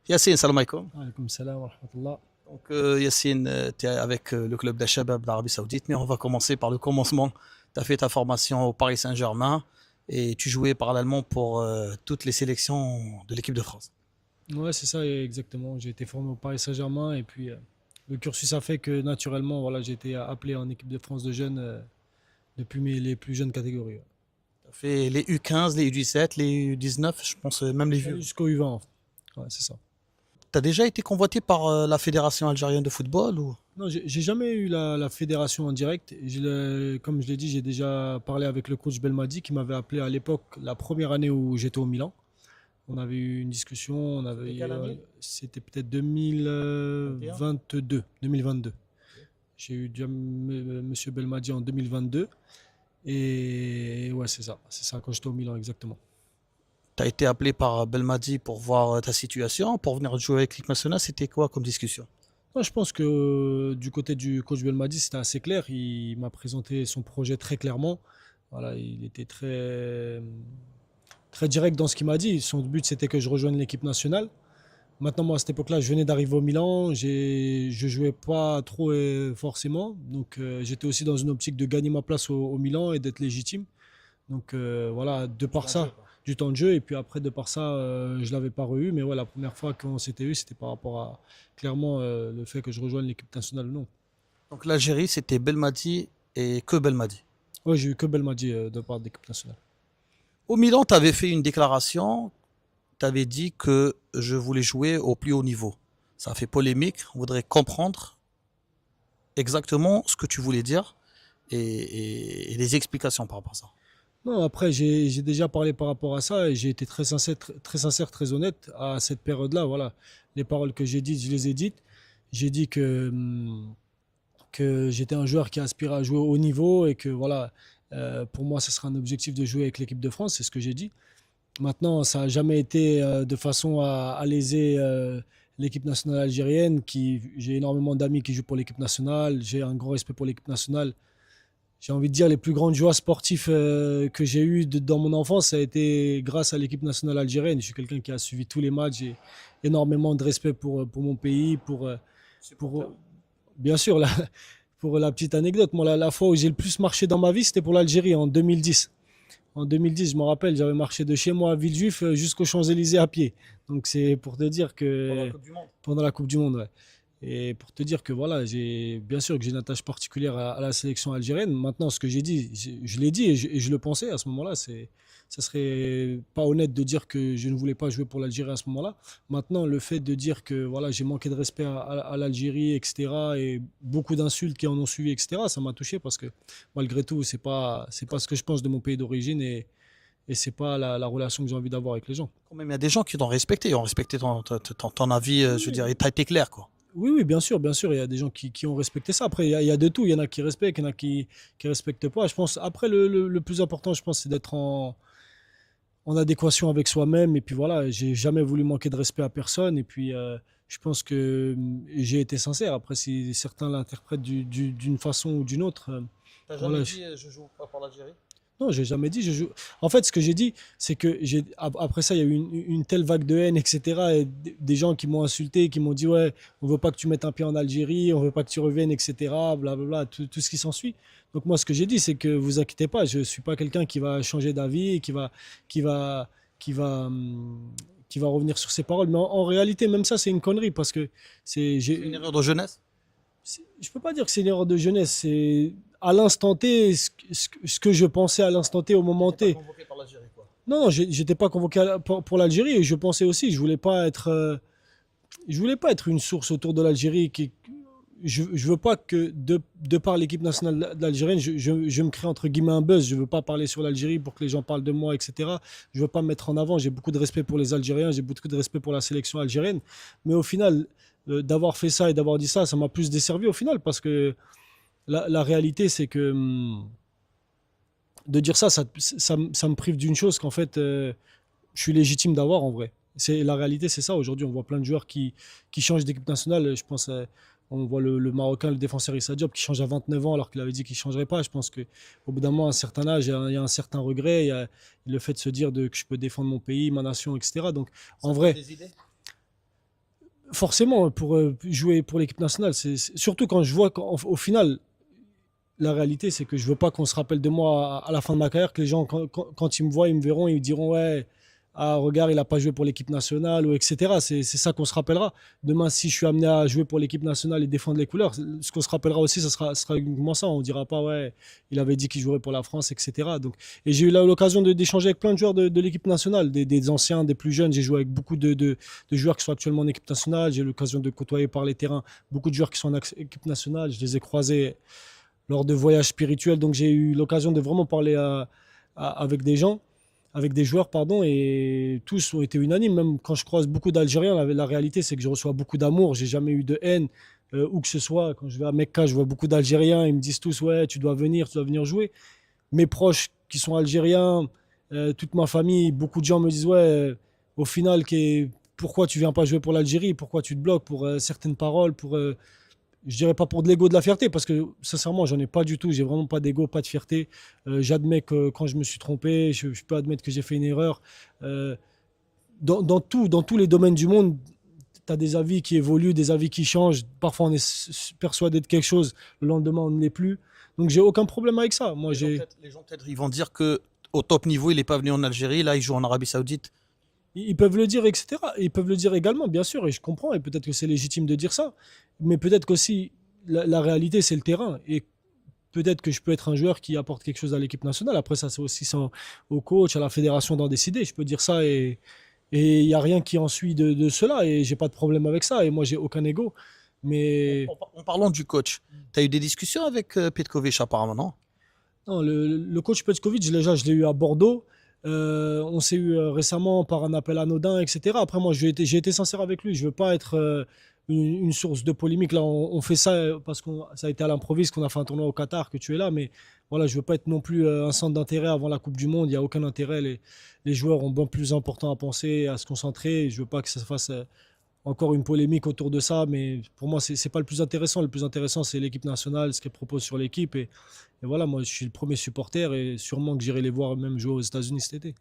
Yacine, salam alaikum. Alaykoum salam wa rahmatullah. Donc, Yacine, tu es avec le club d'Al-Shabab d'Arabie Saoudite, mais on va commencer par le commencement. Tu as fait ta formation au Paris Saint-Germain et tu jouais parallèlement pour toutes les sélections de l'équipe de France. Ouais, c'est ça exactement. J'ai été formé au Paris Saint-Germain et puis le cursus a fait que naturellement, voilà, j'ai été appelé en équipe de France de jeunes depuis les plus jeunes catégories. Ouais. Tu as fait les U15, les U17, les U19, je pense même les vieux. Jusqu'au U20. Ouais, c'est ça. Tu as déjà été convoité par la Fédération algérienne de football ou... Non, j'ai jamais eu la fédération en direct. Comme je l'ai dit, j'ai déjà parlé avec le coach Belmadi qui m'avait appelé à l'époque, la première année où j'étais au Milan. On avait eu une discussion, C'était quelle année? c'était peut-être 21. 2022. J'ai eu déjà Monsieur Belmadi en 2022. Et ouais, c'est ça, quand j'étais au Milan, exactement. Tu as été appelé par Belmadi pour voir ta situation, pour venir jouer avec l'équipe nationale. C'était quoi comme discussion? Moi, je pense que du côté du coach Belmadi, c'était assez clair. Il m'a présenté son projet très clairement. Voilà, il était très direct dans ce qu'il m'a dit. Son but, c'était que je rejoigne l'équipe nationale. Maintenant, moi, à cette époque-là, je venais d'arriver au Milan. Je jouais pas trop forcément. Donc, j'étais aussi dans une optique de gagner ma place au Milan et d'être légitime. Donc, voilà, de Du par temps de jeu, ça, quoi. du temps de jeu. Et puis après, de par ça, je l'avais pas re-eu. Mais ouais, la première fois qu'on s'était eu, c'était par rapport à clairement le fait que je rejoigne l'équipe nationale ou non. Donc l'Algérie, c'était Belmadi et que Belmadi. Ouais, j'ai eu que Belmadi de part de l'équipe nationale. Au Milan, tu avais fait une déclaration, tu avais dit que je voulais jouer au plus haut niveau. Ça a fait polémique, on voudrait comprendre exactement ce que tu voulais dire et les explications par rapport à ça. Non, après, j'ai déjà parlé par rapport à ça et j'ai été très sincère, très honnête à cette période-là. Voilà, les paroles que j'ai dites, je les ai dites. J'ai dit que j'étais un joueur qui aspirait à jouer au haut niveau et que voilà, pour moi, ce sera un objectif de jouer avec l'équipe de France, c'est ce que j'ai dit. Maintenant, ça n'a jamais été de façon à léser l'équipe nationale algérienne. J'ai énormément d'amis qui jouent pour l'équipe nationale, j'ai un grand respect pour l'équipe nationale. J'ai envie de dire les plus grandes joies sportives que j'ai eues dans mon enfance, ça a été grâce à l'équipe nationale algérienne. Je suis quelqu'un qui a suivi tous les matchs, j'ai énormément de respect pour mon pays, pour bien sûr, pour la petite anecdote, moi, la fois où j'ai le plus marché dans ma vie, c'était pour l'Algérie en 2010. En 2010, je me rappelle, j'avais marché de chez moi à Villejuif jusqu'aux Champs-Élysées à pied. Donc c'est pour te dire Pendant la que Coupe du Monde. pendant la Coupe du Monde, ouais. Et pour te dire que voilà, j'ai bien sûr que j'ai une attache particulière à la sélection algérienne. Maintenant, ce que j'ai dit, je l'ai dit et je le pensais à ce moment-là, ça serait pas honnête de dire que je ne voulais pas jouer pour l'Algérie à ce moment-là. Maintenant, le fait de dire que voilà, j'ai manqué de respect à l'Algérie, etc., et beaucoup d'insultes qui en ont suivi, etc., ça m'a touché parce que malgré tout, c'est pas ce que je pense de mon pays d'origine et c'est pas la relation que j'ai envie d'avoir avec les gens. Quand même, il y a des gens qui t'ont respecté, ont respecté ton avis, Oui, je veux dire, oui. et t'as été clair, quoi. Oui, oui, bien sûr, il y a des gens qui ont respecté ça. Après, il y a de tout. Il y en a qui respectent, il y en a qui respectent pas. Je pense, après, le plus important, je pense, c'est d'être en adéquation avec soi-même. Et puis voilà, j'ai jamais voulu manquer de respect à personne. Et puis, je pense que j'ai été sincère. Après, si certains l'interprètent d'une façon ou d'une autre, T'as voilà. jamais dit je joue pas pour l'Algérie? Non, j'ai jamais dit. En fait, ce que j'ai dit, c'est que après ça, il y a eu une telle vague de haine, etc. Et des gens qui m'ont insulté, qui m'ont dit, ouais, on veut pas que tu mettes un pied en Algérie, on veut pas que tu reviennes, etc. Blablabla, tout ce qui s'ensuit. Donc moi, ce que j'ai dit, c'est que vous inquiétez pas, je suis pas quelqu'un qui va changer d'avis et qui va, qui va, qui va revenir sur ses paroles. Mais en réalité, même ça, c'est une connerie parce que C'est une erreur de jeunesse? je peux pas dire que c'est une erreur de jeunesse. C'est à l'instant T, ce que je pensais à l'instant T au moment T'étais pas T. convoqué par l'Algérie, quoi. Non, j'étais pas convoqué pour l'Algérie et je pensais aussi, je voulais pas être une source autour de l'Algérie je veux pas que de par l'équipe nationale d'Algérienne, je me crée entre guillemets un buzz. Je veux pas parler sur l'Algérie pour que les gens parlent de moi, etc. Je veux pas me mettre en avant. J'ai beaucoup de respect pour les Algériens, j'ai beaucoup de respect pour la sélection algérienne. Mais au final, d'avoir fait ça et d'avoir dit ça, ça m'a plus desservi au final parce que la réalité, c'est que de dire ça me prive d'une chose qu'en fait, je suis légitime d'avoir en vrai. La réalité, c'est ça. Aujourd'hui, on voit plein de joueurs qui changent d'équipe nationale. Je pense, on voit le Marocain, le défenseur Issa Diop, qui change à 29 ans alors qu'il avait dit qu'il ne changerait pas. Je pense qu'au bout d'un moment, à un certain âge, il y a un certain regret. Il y a le fait de se dire que je peux défendre mon pays, ma nation, etc. Donc, Ça en te donne vrai, des idées? Forcément, pour jouer pour l'équipe nationale, surtout quand je vois qu'au final, la réalité, c'est que je veux pas qu'on se rappelle de moi à la fin de ma carrière, que les gens, quand ils me voient, ils me verront, ils me diront, ouais, ah, regarde, il a pas joué pour l'équipe nationale, ou etc. C'est ça qu'on se rappellera. Demain, si je suis amené à jouer pour l'équipe nationale et défendre les couleurs, ce qu'on se rappellera aussi, ça sera uniquement ça. On dira pas, ouais, il avait dit qu'il jouerait pour la France, etc. Donc, et j'ai eu l'occasion d'échanger avec plein de joueurs de l'équipe nationale, des anciens, des plus jeunes. J'ai joué avec beaucoup de joueurs qui sont actuellement en équipe nationale. J'ai eu l'occasion de côtoyer par les terrains beaucoup de joueurs qui sont en équipe nationale. Je les ai croisés lors de voyages spirituels. Donc j'ai eu l'occasion de vraiment parler avec des gens, avec des joueurs, pardon, et tous ont été unanimes. Même quand je croise beaucoup d'Algériens, la réalité, c'est que je reçois beaucoup d'amour. J'ai jamais eu de haine, où que ce soit. Quand je vais à Mecca, je vois beaucoup d'Algériens. Ils me disent tous, ouais, tu dois venir jouer. Mes proches qui sont algériens, toute ma famille, beaucoup de gens me disent, ouais, au final, pourquoi tu viens pas jouer pour l'Algérie? Pourquoi tu te bloques pour certaines paroles, je dirais pas pour de l'ego, de la fierté, parce que sincèrement, j'en ai pas du tout. J'ai vraiment pas d'ego, pas de fierté. J'admets que quand je me suis trompé, je peux admettre que j'ai fait une erreur. Euh, dans tous les domaines du monde, tu as des avis qui évoluent, des avis qui changent. Parfois, on est persuadé de quelque chose, le lendemain, on ne l'est plus. Donc, j'ai aucun problème avec ça. Moi, Les gens peut-être ils vont dire que au top niveau, il n'est pas venu en Algérie, là il joue en Arabie Saoudite. ils peuvent le dire, etc. Ils peuvent le dire également, bien sûr, et je comprends, et peut-être que c'est légitime de dire ça. Mais peut-être qu'aussi, la réalité, c'est le terrain. Et peut-être que je peux être un joueur qui apporte quelque chose à l'équipe nationale. Après, ça, c'est aussi ça, au coach, à la fédération d'en décider. Je peux dire ça et il n'y a rien qui en suit de cela. Et j'ai pas de problème avec ça. Et moi, j'ai aucun ego. Mais En parlant du coach, tu as eu des discussions avec Petkovic apparemment, non? non, le coach Petkovic, déjà, je l'ai eu à Bordeaux. On s'est eu récemment par un appel anodin, etc. Après, moi, j'ai été sincère avec lui. Je veux pas être une source de polémique. Là, on fait ça parce que ça a été à l'improviste qu'on a fait un tournoi au Qatar, que tu es là. Mais voilà, je veux pas être non plus un centre d'intérêt avant la Coupe du Monde. Il n'y a aucun intérêt. Les joueurs ont bien plus important à penser, à se concentrer. Je veux pas que ça se fasse encore une polémique autour de ça, mais pour moi, c'est pas le plus intéressant. Le plus intéressant, c'est l'équipe nationale, ce qu'elle propose sur l'équipe. Et voilà, moi, je suis le premier supporter et sûrement que j'irai les voir même jouer aux États-Unis cet été.